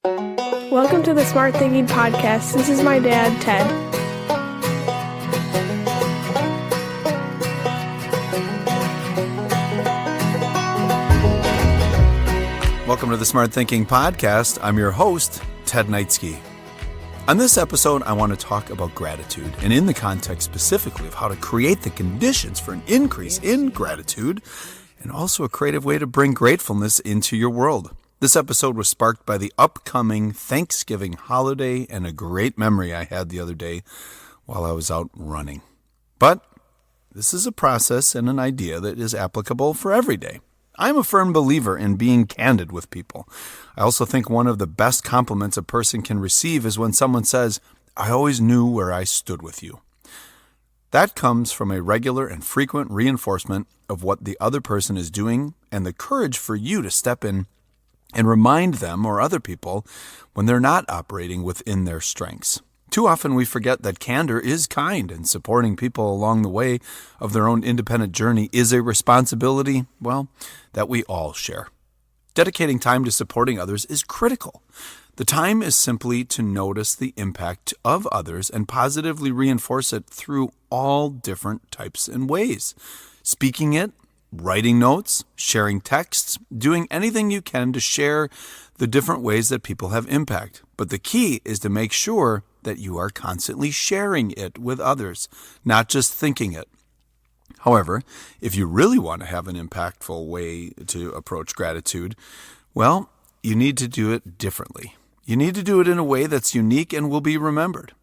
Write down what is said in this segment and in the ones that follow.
Welcome to the Smart Thinking Podcast. This is my dad, Ted. Welcome to the Smart Thinking Podcast. I'm your host, Ted Knightsky. On this episode, I want to talk about gratitude, and in the context specifically of how to create the conditions for an increase in gratitude, and also a creative way to bring gratefulness into your world. This episode was sparked by the upcoming Thanksgiving holiday and a great memory I had the other day while I was out running. But this is a process and an idea that is applicable for every day. I'm a firm believer in being candid with people. I also think one of the best compliments a person can receive is when someone says, "I always knew where I stood with you." That comes from a regular and frequent reinforcement of what the other person is doing and the courage for you to step in and remind them or other people when they're not operating within their strengths. Too often we forget that candor is kind, and supporting people along the way of their own independent journey is a responsibility, that we all share. Dedicating time to supporting others is critical. The time is simply to notice the impact of others and positively reinforce it through all different types and ways. Speaking it, writing notes, sharing texts, doing anything you can to share the different ways that people have impact. But the key is to make sure that you are constantly sharing it with others, not just thinking it. However, if you really want to have an impactful way to approach gratitude, you need to do it differently. You need to do it in a way that's unique and will be remembered,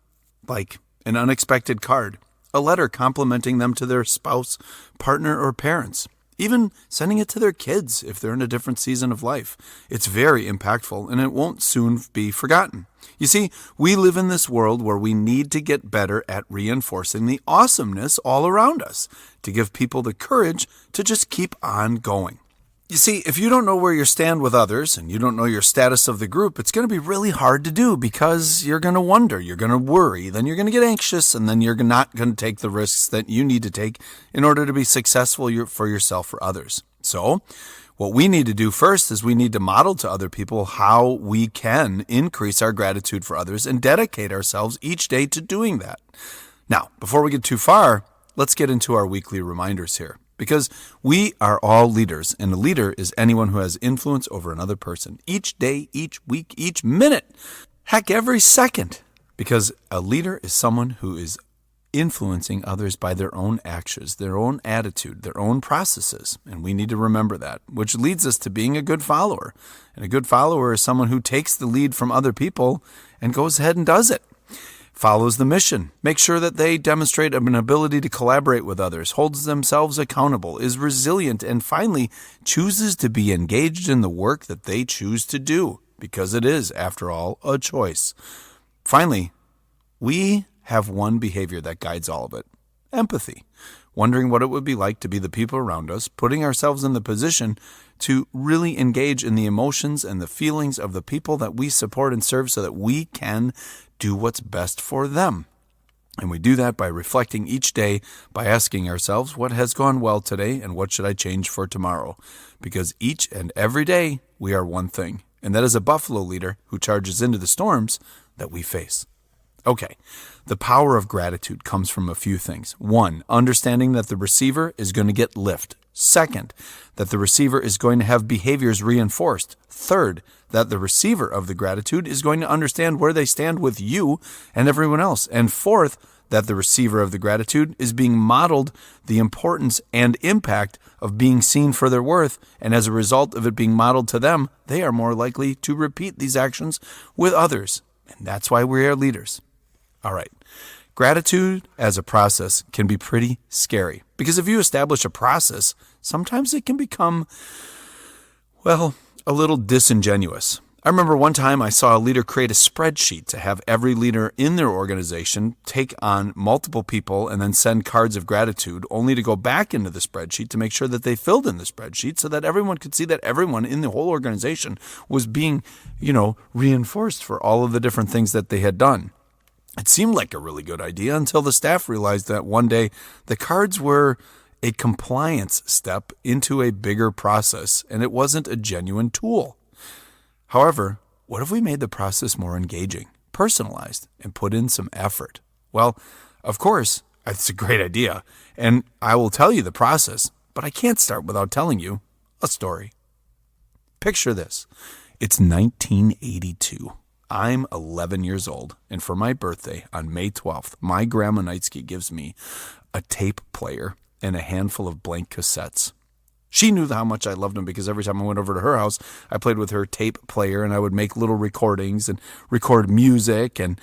like an unexpected card, a letter complimenting them to their spouse, partner, or parents. Even sending it to their kids if they're in a different season of life. It's very impactful and it won't soon be forgotten. You see, we live in this world where we need to get better at reinforcing the awesomeness all around us to give people the courage to just keep on going. You see, if you don't know where you stand with others and you don't know your status of the group, it's going to be really hard to do because you're going to wonder, you're going to worry, then you're going to get anxious, and then you're not going to take the risks that you need to take in order to be successful for yourself or others. So, what we need to do first is we need to model to other people how we can increase our gratitude for others and dedicate ourselves each day to doing that. Now, before we get too far, let's get into our weekly reminders here. Because we are all leaders, and a leader is anyone who has influence over another person each day, each week, each minute, heck, every second. Because a leader is someone who is influencing others by their own actions, their own attitude, their own processes. And we need to remember that, which leads us to being a good follower. And a good follower is someone who takes the lead from other people and goes ahead and does it. Follows the mission, makes sure that they demonstrate an ability to collaborate with others, holds themselves accountable, is resilient, and finally chooses to be engaged in the work that they choose to do, because it is, after all, a choice. Finally, we have one behavior that guides all of it: empathy. Wondering what it would be like to be the people around us, putting ourselves in the position to really engage in the emotions and the feelings of the people that we support and serve so that we can do what's best for them. And we do that by reflecting each day, by asking ourselves, what has gone well today and what should I change for tomorrow? Because each and every day we are one thing, and that is a buffalo leader who charges into the storms that we face. Okay, the power of gratitude comes from a few things. One, understanding that the receiver is going to get lift. Second, that the receiver is going to have behaviors reinforced. Third, that the receiver of the gratitude is going to understand where they stand with you and everyone else. And fourth, that the receiver of the gratitude is being modeled the importance and impact of being seen for their worth. And as a result of it being modeled to them, they are more likely to repeat these actions with others. And that's why we are leaders. All right. Gratitude as a process can be pretty scary because if you establish a process, sometimes it can become, a little disingenuous. I remember one time I saw a leader create a spreadsheet to have every leader in their organization take on multiple people and then send cards of gratitude, only to go back into the spreadsheet to make sure that they filled in the spreadsheet so that everyone could see that everyone in the whole organization was being, reinforced for all of the different things that they had done. It seemed like a really good idea until the staff realized that one day the cards were a compliance step into a bigger process, and it wasn't a genuine tool. However, what if we made the process more engaging, personalized, and put in some effort? Well, of course, it's a great idea, and I will tell you the process, but I can't start without telling you a story. Picture this. It's 1982. I'm 11 years old, and for my birthday on May 12th, my grandma Knightsky gives me a tape player and a handful of blank cassettes. She knew how much I loved them because every time I went over to her house, I played with her tape player and I would make little recordings and record music and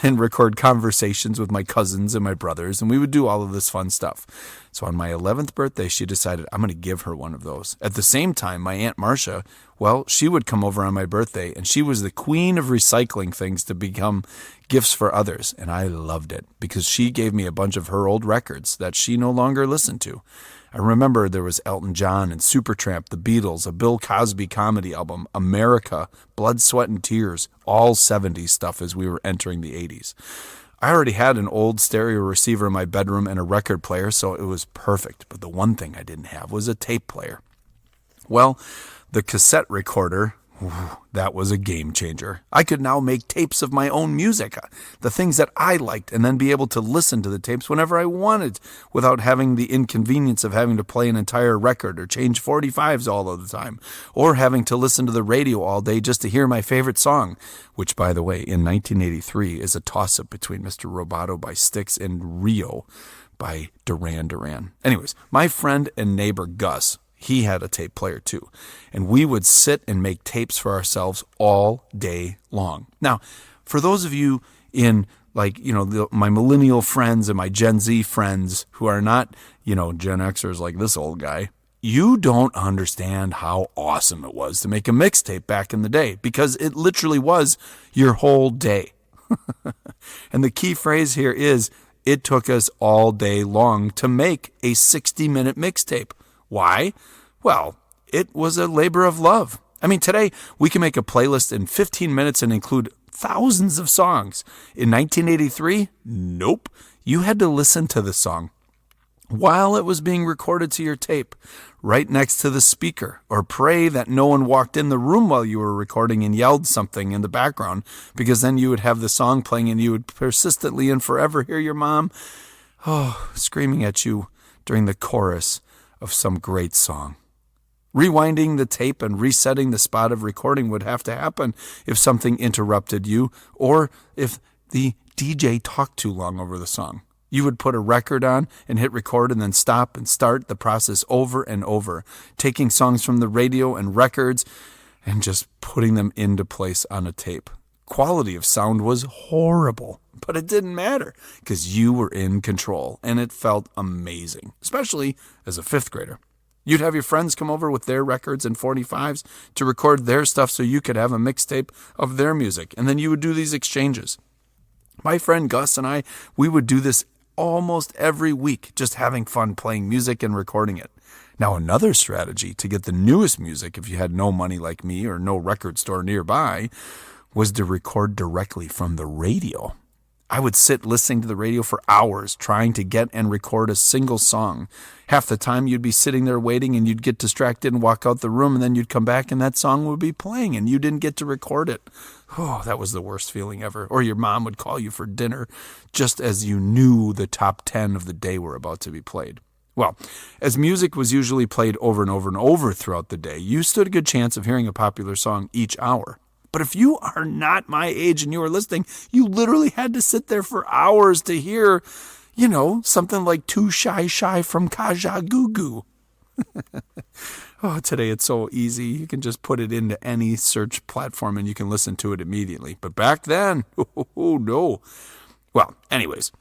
record conversations with my cousins and my brothers. And we would do all of this fun stuff. So on my 11th birthday, she decided I'm going to give her one of those. At the same time, my Aunt Marcia, well, she would come over on my birthday and she was the queen of recycling things to become gifts for others. And I loved it because she gave me a bunch of her old records that she no longer listened to. I remember there was Elton John and Supertramp, the Beatles, a Bill Cosby comedy album, America, Blood, Sweat, and Tears, all 70s stuff as we were entering the 80s. I already had an old stereo receiver in my bedroom and a record player, so it was perfect. But the one thing I didn't have was a tape player. Well, the cassette recorder, that was a game changer. I could now make tapes of my own music, the things that I liked, and then be able to listen to the tapes whenever I wanted without having the inconvenience of having to play an entire record or change 45s all of the time, or having to listen to the radio all day just to hear my favorite song, which, by the way, in 1983 is a toss-up between Mr. Roboto by Styx and Rio by Duran Duran. Anyways, my friend and neighbor Gus, he had a tape player too. And we would sit and make tapes for ourselves all day long. Now, for those of you in my millennial friends and my Gen Z friends who are not, Gen Xers like this old guy, you don't understand how awesome it was to make a mixtape back in the day because it literally was your whole day. And the key phrase here is it took us all day long to make a 60-minute mixtape. Why? Well, it was a labor of love. I mean, today we can make a playlist in 15 minutes and include thousands of songs. In 1983, nope. You had to listen to the song while it was being recorded to your tape, right next to the speaker, or pray that no one walked in the room while you were recording and yelled something in the background, because then you would have the song playing and you would persistently and forever hear your mom, screaming at you during the chorus of some great song. Rewinding the tape and resetting the spot of recording would have to happen if something interrupted you or if the DJ talked too long over the song. You would put a record on and hit record and then stop and start the process over and over, taking songs from the radio and records and just putting them into place on a tape. Quality of sound was horrible, but it didn't matter because you were in control and it felt amazing, especially as a fifth grader. You'd have your friends come over with their records and 45s to record their stuff so you could have a mixtape of their music, and then you would do these exchanges. My friend Gus and I, we would do this almost every week, just having fun playing music and recording it. Now, another strategy to get the newest music if you had no money like me or no record store nearby was to record directly from the radio. I would sit listening to the radio for hours trying to get and record a single song. Half the time you'd be sitting there waiting and you'd get distracted and walk out the room, and then you'd come back and that song would be playing and you didn't get to record it. Oh, that was the worst feeling ever. Or your mom would call you for dinner just as you knew the top 10 of the day were about to be played. Well, as music was usually played over and over and over throughout the day, you stood a good chance of hearing a popular song each hour. But if you are not my age and you are listening, you literally had to sit there for hours to hear, something like Too Shy from Kajagoogoo. Today it's so easy. You can just put it into any search platform and you can listen to it immediately. But back then, no. Well, anyways,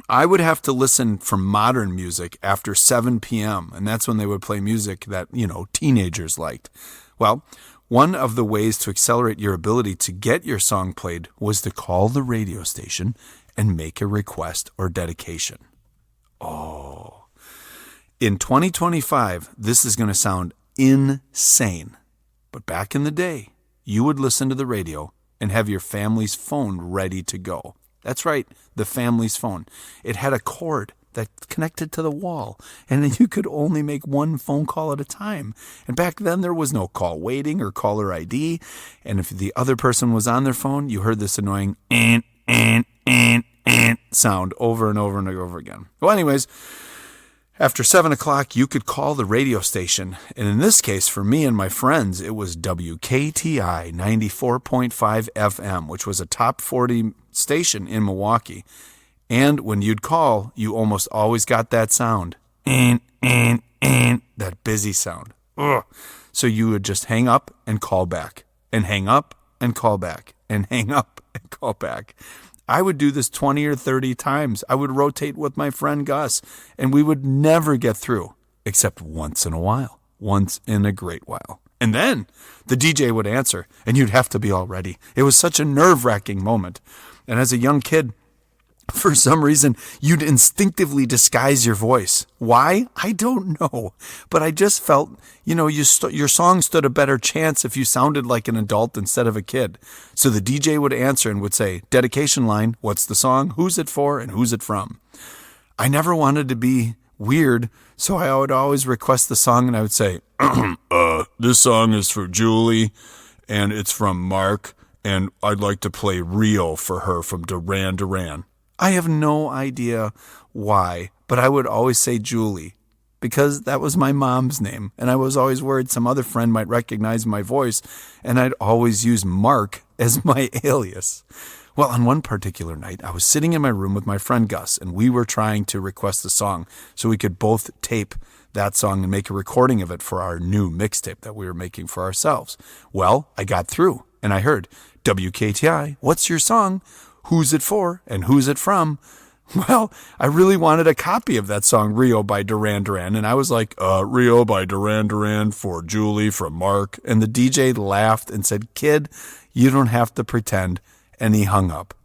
I would have to listen for modern music after 7 p.m. And that's when they would play music that, teenagers liked. Well, one of the ways to accelerate your ability to get your song played was to call the radio station and make a request or dedication. In 2025, this is going to sound insane. But back in the day, you would listen to the radio and have your family's phone ready to go. That's right, the family's phone. It had a cord that connected to the wall, and then you could only make one phone call at a time. And back then there was no call waiting or caller ID, and if the other person was on their phone, you heard this annoying sound over and over and over again. Well, anyways, after 7 o'clock, you could call the radio station. And in this case, for me and my friends, it was WKTI 94.5 FM, which was a top 40 station in Milwaukee. And when you'd call, you almost always got that sound. That busy sound. Ugh. So you would just hang up and call back, and hang up and call back, and hang up and call back. I would do this 20 or 30 times. I would rotate with my friend Gus, and we would never get through, except once in a while, once in a great while. And then the DJ would answer, and you'd have to be all ready. It was such a nerve-wracking moment. And as a young kid, for some reason, you'd instinctively disguise your voice. Why? I don't know. But I just felt, your song stood a better chance if you sounded like an adult instead of a kid. So the DJ would answer and would say, dedication line, what's the song, who's it for, and who's it from? I never wanted to be weird, so I would always request the song, and I would say, this song is for Julie, and it's from Mark, and I'd like to play Rio for her from Duran Duran. I have no idea why, but I would always say Julie because that was my mom's name, and I was always worried some other friend might recognize my voice, and I'd always use Mark as my alias. Well, on one particular night, I was sitting in my room with my friend Gus, and we were trying to request a song so we could both tape that song and make a recording of it for our new mixtape that we were making for ourselves. Well, I got through, and I heard, WKTI, what's your song? Who's it for, and who's it from? Well, I really wanted a copy of that song, Rio by Duran Duran, and I was like, Rio by Duran Duran for Julie from Mark. And the DJ laughed and said, kid, you don't have to pretend, and he hung up.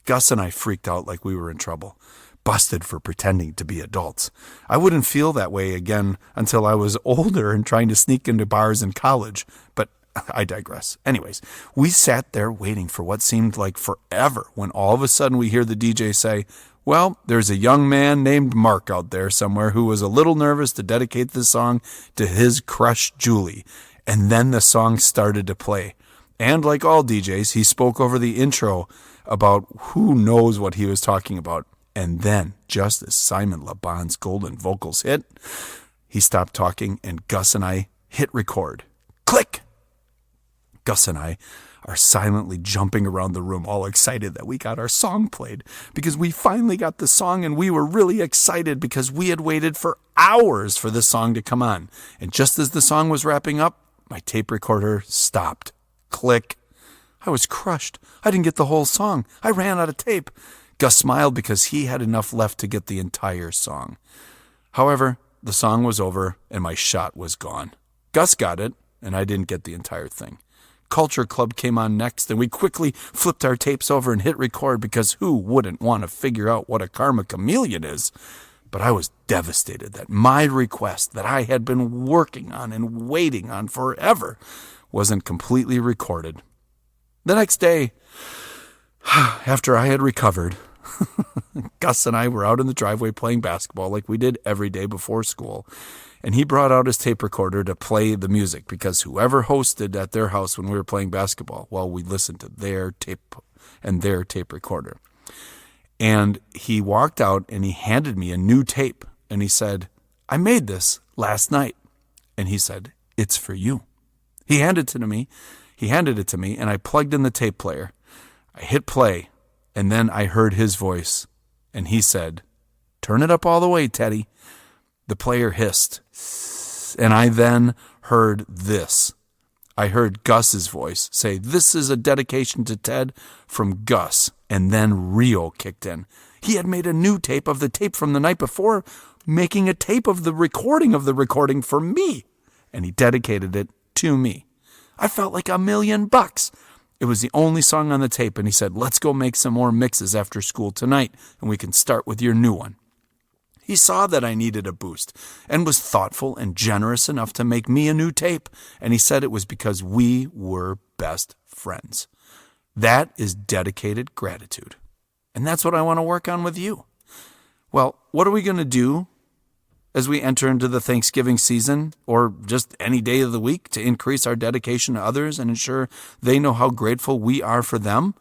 Gus and I freaked out like we were in trouble, busted for pretending to be adults. I wouldn't feel that way again until I was older and trying to sneak into bars in college, but I digress. Anyways, we sat there waiting for what seemed like forever when all of a sudden we hear the DJ say, well, there's a young man named Mark out there somewhere who was a little nervous to dedicate this song to his crush, Julie. And then the song started to play. And like all DJs, he spoke over the intro about who knows what he was talking about. And then, just as Simon Le Bon's golden vocals hit, he stopped talking and Gus and I hit record. Click! Gus and I are silently jumping around the room, all excited that we got our song played because we finally got the song, and we were really excited because we had waited for hours for this song to come on. And just as the song was wrapping up, my tape recorder stopped. Click. I was crushed. I didn't get the whole song. I ran out of tape. Gus smiled because he had enough left to get the entire song. However, the song was over and my shot was gone. Gus got it, and I didn't get the entire thing. Culture Club came on next, and we quickly flipped our tapes over and hit record because who wouldn't want to figure out what a karma chameleon is? But I was devastated that my request that I had been working on and waiting on forever wasn't completely recorded. The next day, after I had recovered, Gus and I were out in the driveway playing basketball like we did every day before school. And he brought out his tape recorder to play the music because whoever hosted at their house when we were playing basketball, well, we listened to their tape and their tape recorder. And he walked out and he handed me a new tape. And he said, I made this last night. And he said, it's for you. He handed it to me, and I plugged in the tape player. I hit play, and then I heard his voice. And he said, turn it up all the way, Teddy. The player hissed, and I then heard this. I heard Gus's voice say, this is a dedication to Ted from Gus, and then Rio kicked in. He had made a new tape of the tape from the night before, making a tape of the recording for me, and he dedicated it to me. I felt like $1 million. It was the only song on the tape, and he said, let's go make some more mixes after school tonight, and we can start with your new one. He saw that I needed a boost and was thoughtful and generous enough to make me a new tape, and he said it was because we were best friends. That is dedicated gratitude, and that's what I want to work on with you. Well, what are we going to do as we enter into the Thanksgiving season or just any day of the week to increase our dedication to others and ensure they know how grateful we are for them?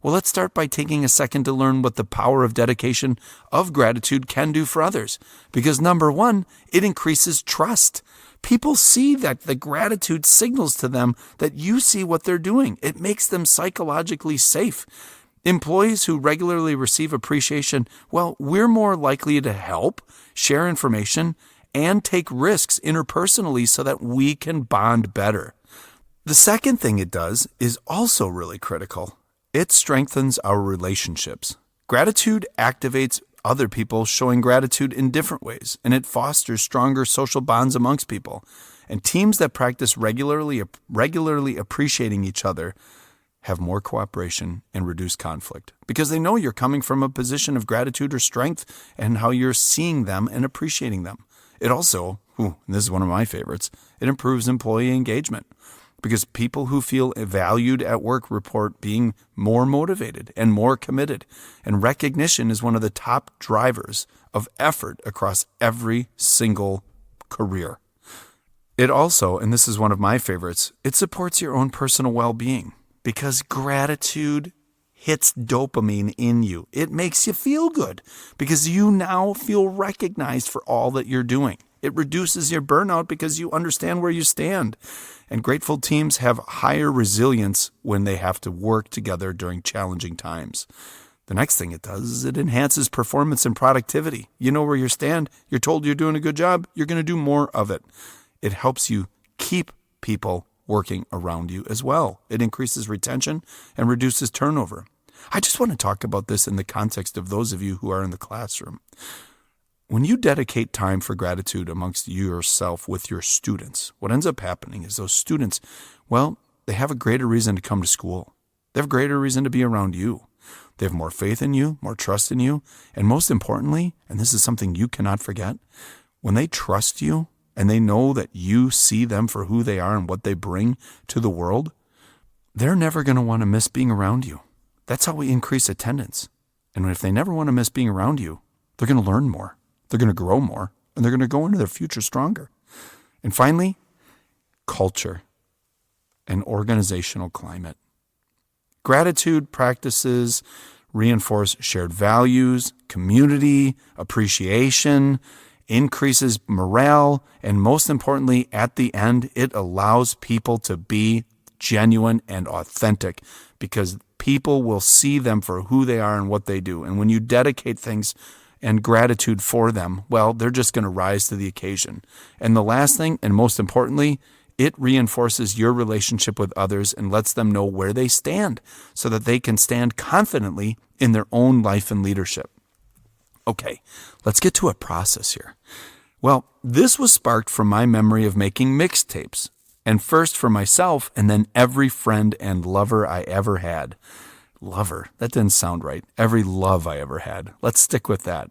Well, let's start by taking a second to learn what the power of dedication of gratitude can do for others. Because number one, it increases trust. People see that the gratitude signals to them that you see what they're doing. It makes them psychologically safe. Employees who regularly receive appreciation, well, we're more likely to help, share information, and take risks interpersonally so that we can bond better. The second thing it does is also really critical. It strengthens our relationships. Gratitude activates other people showing gratitude in different ways, and it fosters stronger social bonds amongst people. And teams that practice regularly appreciating each other have more cooperation and reduce conflict because they know you're coming from a position of gratitude or strength and how you're seeing them and appreciating them. It also, and this is one of my favorites, it improves employee engagement because people who feel valued at work report being more motivated and more committed. And recognition is one of the top drivers of effort across every single career. It also, and this is one of my favorites, it supports your own personal well-being. Because gratitude hits dopamine in you. It makes you feel good because you now feel recognized for all that you're doing. It reduces your burnout because you understand where you stand. And grateful teams have higher resilience when they have to work together during challenging times. The next thing it does is it enhances performance and productivity. You know where you stand. You're told you're doing a good job. You're going to do more of it. It helps you keep people working around you as well. It increases retention and reduces turnover. I just want to talk about this in the context of those of you who are in the classroom. When you dedicate time for gratitude amongst yourself with your students, what ends up happening is those students, well, they have a greater reason to come to school. They have a greater reason to be around you. They have more faith in you, more trust in you, and most importantly, and this is something you cannot forget, when they trust you, and they know that you see them for who they are and what they bring to the world, they're never going to want to miss being around you. That's how we increase attendance. And if they never want to miss being around you, they're going to learn more, they're going to grow more, and they're going to go into their future stronger. And finally, culture and organizational climate. Gratitude practices reinforce shared values, community, appreciation, increases morale, and most importantly, at the end, it allows people to be genuine and authentic because people will see them for who they are and what they do. And when you dedicate things and gratitude for them, well, they're just going to rise to the occasion. And the last thing, and most importantly, it reinforces your relationship with others and lets them know where they stand so that they can stand confidently in their own life and leadership. Okay, let's get to a process here. Well, this was sparked from my memory of making mixtapes, and first for myself, and then every friend and lover I ever had. Lover, that didn't sound right. Every love I ever had. Let's stick with that.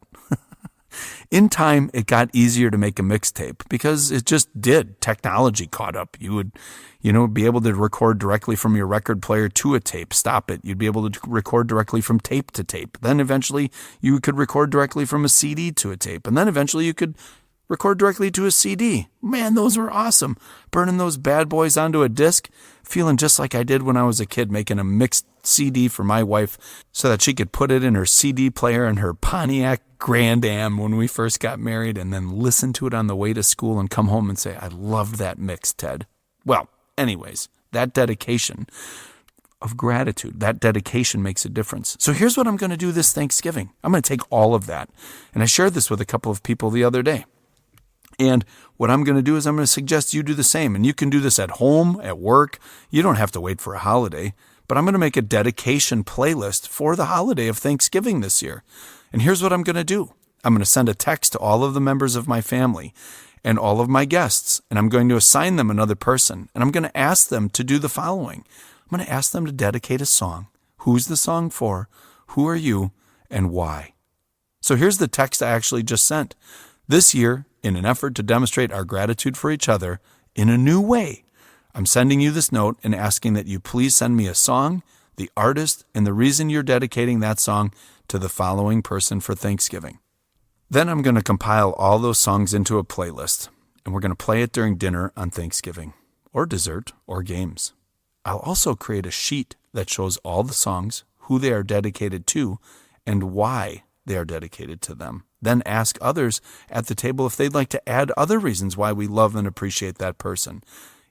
In time, it got easier to make a mixtape because it just did. Technology caught up. You would, be able to record directly from your record player to a tape. Stop it. You'd be able to record directly from tape to tape. Then eventually you could record directly from a CD to a tape. And then eventually you could record directly to a CD. Man, those were awesome. Burning those bad boys onto a disc, feeling just like I did when I was a kid, making a mixed CD for my wife so that she could put it in her CD player in her Pontiac Grand Am when we first got married and then listen to it on the way to school and come home and say, I loved that mix, Ted. Well, anyways, that dedication of gratitude, that dedication makes a difference. So here's what I'm going to do this Thanksgiving. I'm going to take all of that. And I shared this with a couple of people the other day. And what I'm going to do is I'm going to suggest you do the same. And you can do this at home, at work. You don't have to wait for a holiday. But I'm going to make a dedication playlist for the holiday of Thanksgiving this year. And here's what I'm going to do. I'm going to send a text to all of the members of my family and all of my guests. And I'm going to assign them another person. And I'm going to ask them to do the following. I'm going to ask them to dedicate a song. Who's the song for? Who are you? And why? So here's the text I actually just sent. This year, in an effort to demonstrate our gratitude for each other in a new way, I'm sending you this note and asking that you please send me a song, the artist, and the reason you're dedicating that song to the following person for Thanksgiving. Then I'm going to compile all those songs into a playlist, and we're going to play it during dinner on Thanksgiving, or dessert, or games. I'll also create a sheet that shows all the songs, who they are dedicated to, and why they are dedicated to them. Then ask others at the table if they'd like to add other reasons why we love and appreciate that person.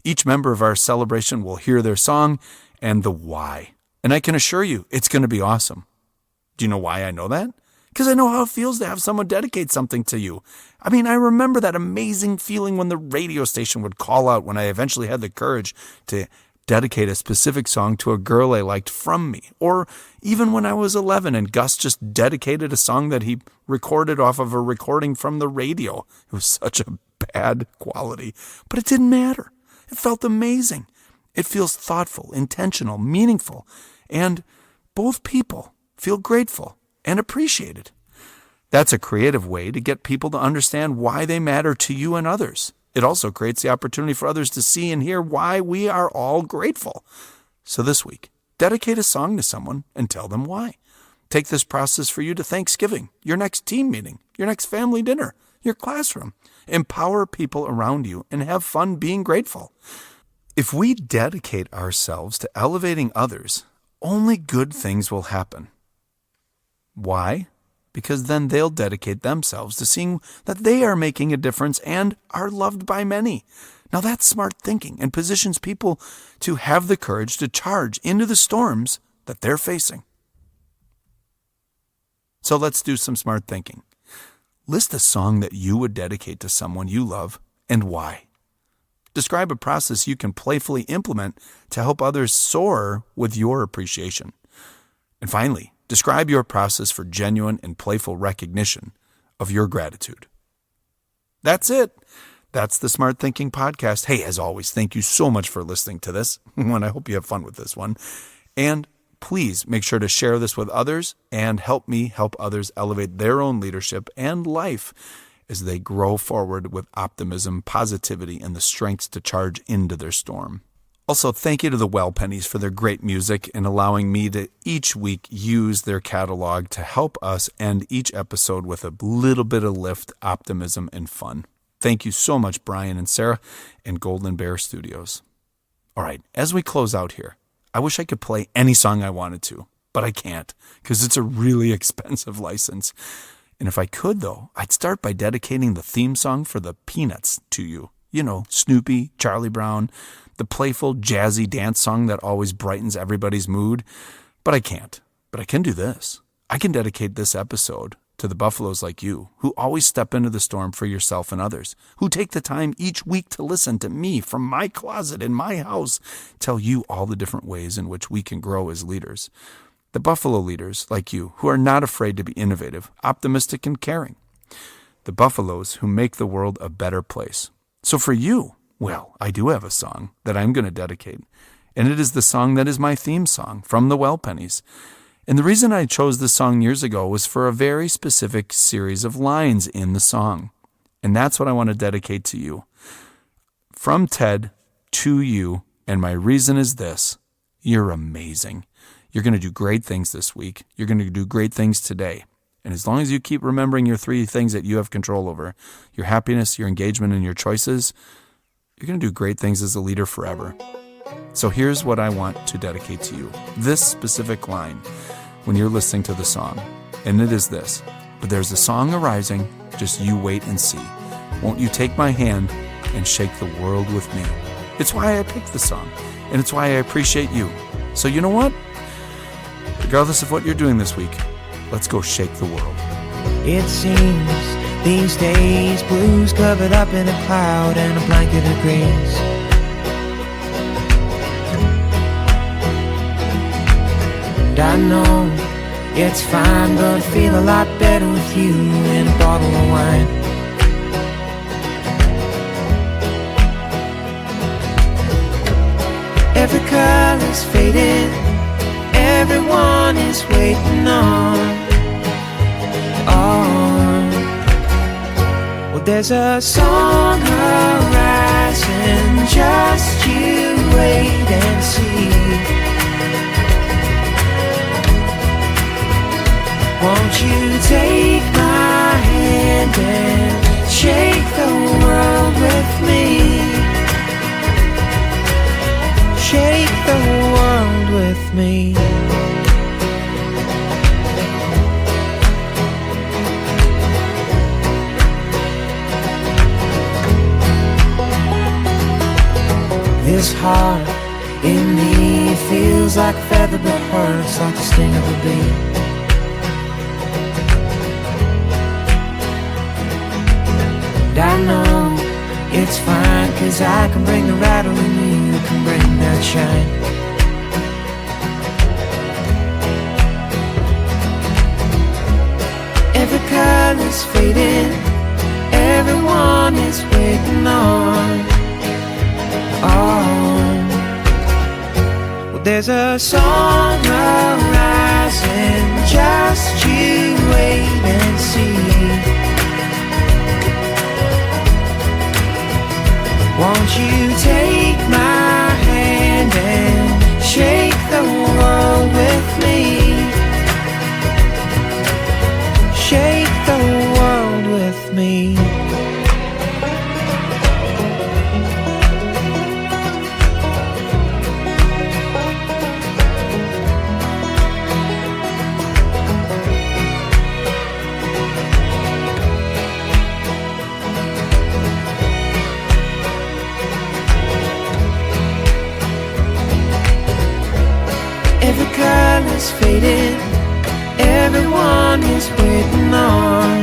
Each member of our celebration will hear their song and the why. And I can assure you, it's going to be awesome. Do you know why I know that? Because I know how it feels to have someone dedicate something to you. I mean, I remember that amazing feeling when the radio station would call out when I eventually had the courage to dedicate a specific song to a girl I liked from me. Or even when I was 11 and Gus just dedicated a song that he recorded off of a recording from the radio. It was such a bad quality, but it didn't matter. It felt amazing. It feels thoughtful, intentional, meaningful, and both people feel grateful and appreciated. That's a creative way to get people to understand why they matter to you and others. It also creates the opportunity for others to see and hear why we are all grateful. So this week, dedicate a song to someone and tell them why. Take this process for you to Thanksgiving, your next team meeting, your next family dinner, your classroom. Empower people around you and have fun being grateful. If we dedicate ourselves to elevating others, only good things will happen. Why? Because then they'll dedicate themselves to seeing that they are making a difference and are loved by many. Now that's smart thinking and positions people to have the courage to charge into the storms that they're facing. So let's do some smart thinking. List a song that you would dedicate to someone you love and why. Describe a process you can playfully implement to help others soar with your appreciation. And finally, describe your process for genuine and playful recognition of your gratitude. That's it. That's the Smart Thinking Podcast. Hey, as always, thank you so much for listening to this one. I hope you have fun with this one. And please make sure to share this with others and help me help others elevate their own leadership and life as they grow forward with optimism, positivity, and the strength to charge into their storm. Also, thank you to the Well Pennies for their great music and allowing me to each week use their catalog to help us end each episode with a little bit of lift, optimism, and fun. Thank you so much, Brian and Sarah and Golden Bear Studios. All right, as we close out here, I wish I could play any song I wanted to, but I can't because it's a really expensive license. And if I could, though, I'd start by dedicating the theme song for the Peanuts to you. You know, Snoopy, Charlie Brown, the playful, jazzy dance song that always brightens everybody's mood. But I can't. But I can do this. I can dedicate this episode to the Buffaloes like you, who always step into the storm for yourself and others, who take the time each week to listen to me from my closet in my house, tell you all the different ways in which we can grow as leaders. The Buffalo leaders like you, who are not afraid to be innovative, optimistic, and caring. The Buffaloes who make the world a better place. So for you, well, I do have a song that I'm going to dedicate, and it is the song that is my theme song from the Well Pennies. And the reason I chose this song years ago was for a very specific series of lines in the song. And that's what I want to dedicate to you. From Ted to you, and my reason is this: you're amazing. You're going to do great things this week. You're going to do great things today. And as long as you keep remembering your three things that you have control over, your happiness, your engagement, and your choices, you're going to do great things as a leader forever. So here's what I want to dedicate to you. This specific line when you're listening to the song. And it is this: but there's a song arising, just you wait and see. Won't you take my hand and shake the world with me? It's why I picked the song, and it's why I appreciate you. So you know what? Regardless of what you're doing this week, let's go shake the world. It seems these days blue's covered up in a cloud and a blanket of grace. And I know it's fine, but I feel a lot better with you in a bottle of wine. Every color's faded, everyone is waiting on. Well, there's a song arising, just you wait and see. Won't you take my hand hand and shake the world with me. Shake the world with me. This heart in me feels like a feather but hurts like the sting of a bee. And I know it's fine, 'cause I can bring the rattle and you can bring that shine. Every color's fading, everyone is waiting on. Well, there's a song arising, just you wait and see. Won't you take my hand and shake the world with me? Shake the world with me. Every color's fading, everyone is waiting on.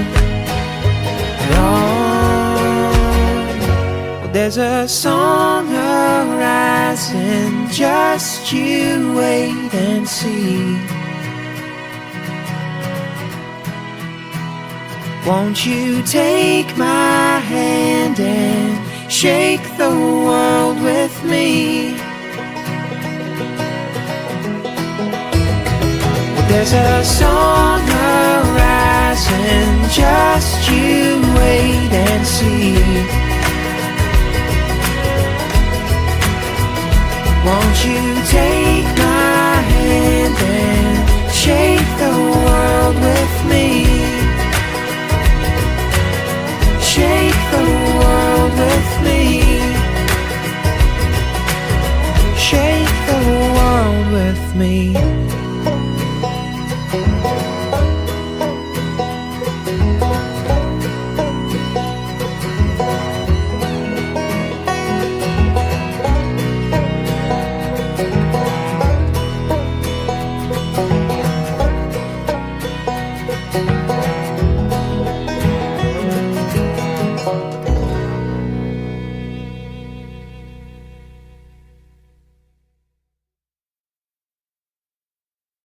Well, there's a song arising, just you wait and see. Won't you take my hand and shake the world with me? There's a song arising, just you wait and see. Won't you take my hand and shake the world with me? Shake the world with me. Shake the world with me.